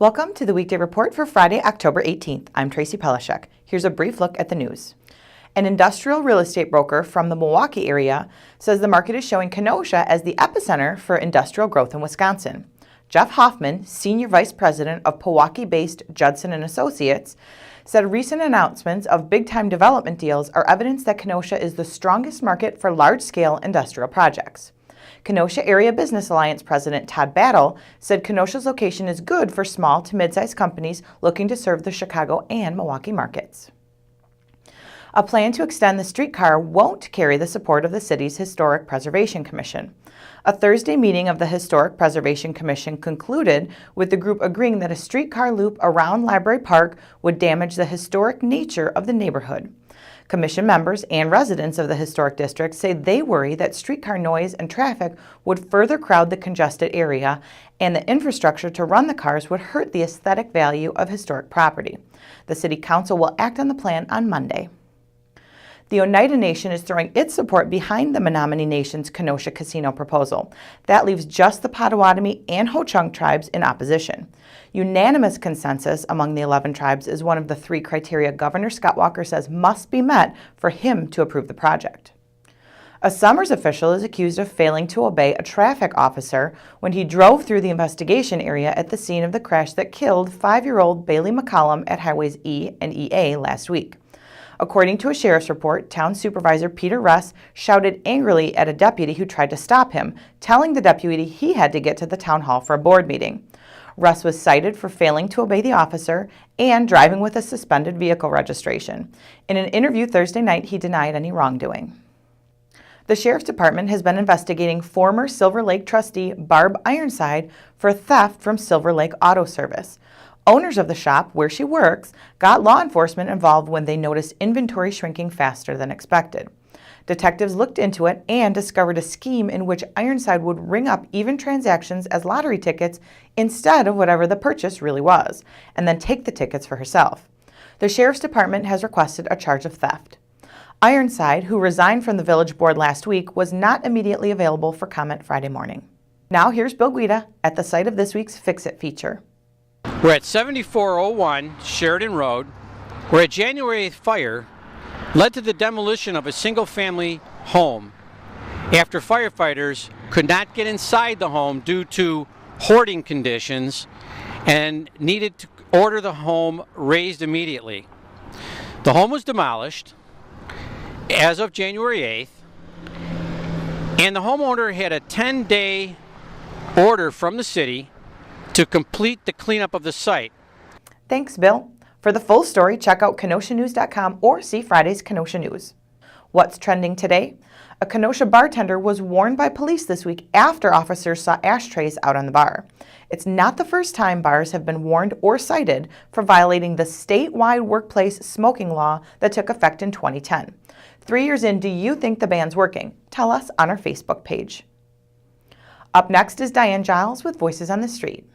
Welcome to the Weekday Report for Friday, October 18th. I'm Tracy Pelishek. Here's a brief look at the news. An industrial real estate broker from the Milwaukee area says the market is showing Kenosha as the epicenter for industrial growth in Wisconsin. Jeff Hoffman, Senior Vice President of Milwaukee-based Judson & Associates, said recent announcements of big-time development deals are evidence that Kenosha is the strongest market for large-scale industrial projects. Kenosha Area Business Alliance President Todd Battle said Kenosha's location is good for small to mid-sized companies looking to serve the Chicago and Milwaukee markets. A plan to extend the streetcar won't carry the support of the city's Historic Preservation Commission. A Thursday meeting of the Historic Preservation Commission concluded with the group agreeing that a streetcar loop around Library Park would damage the historic nature of the neighborhood. Commission members and residents of the historic district say they worry that streetcar noise and traffic would further crowd the congested area, and the infrastructure to run the cars would hurt the aesthetic value of historic property. The City Council will act on the plan on Monday. The Oneida Nation is throwing its support behind the Menominee Nation's Kenosha casino proposal. That leaves just the Potawatomi and Ho-Chunk tribes in opposition. Unanimous consensus among the 11 tribes is one of the 3 criteria Governor Scott Walker says must be met for him to approve the project. A Summers official is accused of failing to obey a traffic officer when he drove through the investigation area at the scene of the crash that killed 5-year-old Bailey McCollum at Highways E and EA last week. According to a sheriff's report, Town Supervisor Peter Russ shouted angrily at a deputy who tried to stop him, telling the deputy he had to get to the town hall for a board meeting. Russ was cited for failing to obey the officer and driving with a suspended vehicle registration. In an interview Thursday night, he denied any wrongdoing. The Sheriff's Department has been investigating former Silver Lake trustee Barb Ironside for theft from Silver Lake Auto Service. Owners of the shop, where she works, got law enforcement involved when they noticed inventory shrinking faster than expected. Detectives looked into it and discovered a scheme in which Ironside would ring up even transactions as lottery tickets instead of whatever the purchase really was, and then take the tickets for herself. The Sheriff's Department has requested a charge of theft. Ironside, who resigned from the village board last week, was not immediately available for comment Friday morning. Now here's Bill Guida at the site of this week's Fix It feature. We're at 7401 Sheridan Road, where a January 8th fire led to the demolition of a single-family home after firefighters could not get inside the home due to hoarding conditions and needed to order the home razed immediately. The home was demolished as of January 8th, and the homeowner had a 10-day order from the city to complete the cleanup of the site. Thanks, Bill. For the full story, check out KenoshaNews.com or see Friday's Kenosha News. What's trending today? A Kenosha bartender was warned by police this week after officers saw ashtrays out on the bar. It's not the first time bars have been warned or cited for violating the statewide workplace smoking law that took effect in 2010. 3 years in, do you think the ban's working? Tell us on our Facebook page. Up next is Diane Giles with Voices on the Street.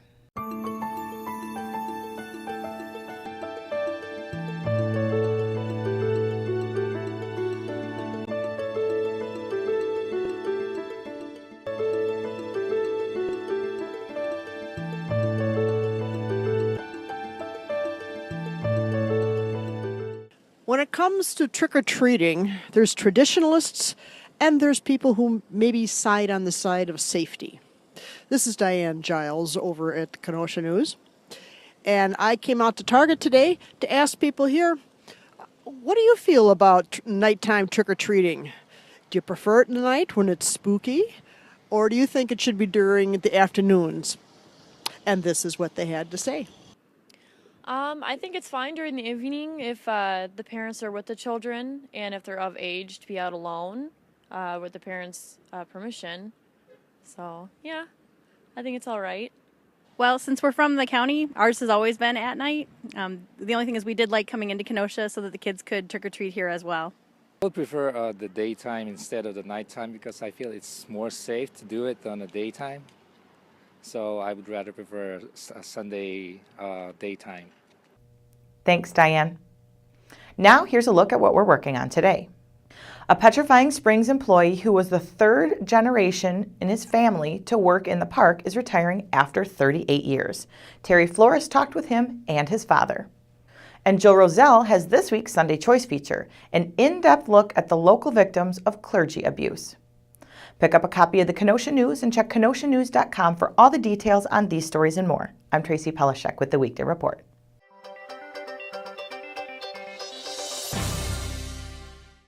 When it comes to trick-or-treating, there's traditionalists and there's people who maybe side on the side of safety. This is Diane Giles over at Kenosha News. And I came out to Target today to ask people here, what do you feel about nighttime trick-or-treating? Do you prefer it in the night when it's spooky? Or do you think it should be during the afternoons? And this is what they had to say. I think it's fine during the evening if the parents are with the children and if they're of age to be out alone with the parents' permission. So, yeah, I think it's all right. Well, since we're from the county, ours has always been at night. The only thing is we did like coming into Kenosha so that the kids could trick-or-treat here as well. I would prefer the daytime instead of the nighttime because I feel it's more safe to do it on the daytime. So I would rather prefer a Sunday daytime. Thanks, Diane. Now here's a look at what we're working on today. A Petrifying Springs employee who was the third generation in his family to work in the park is retiring after 38 years. Terry Flores talked with him and his father. And Jill Roselle has this week's Sunday Choice feature, an in-depth look at the local victims of clergy abuse. Pick up a copy of the Kenosha News and check kenoshanews.com for all the details on these stories and more. I'm Tracy Pelishek with the Weekday Report.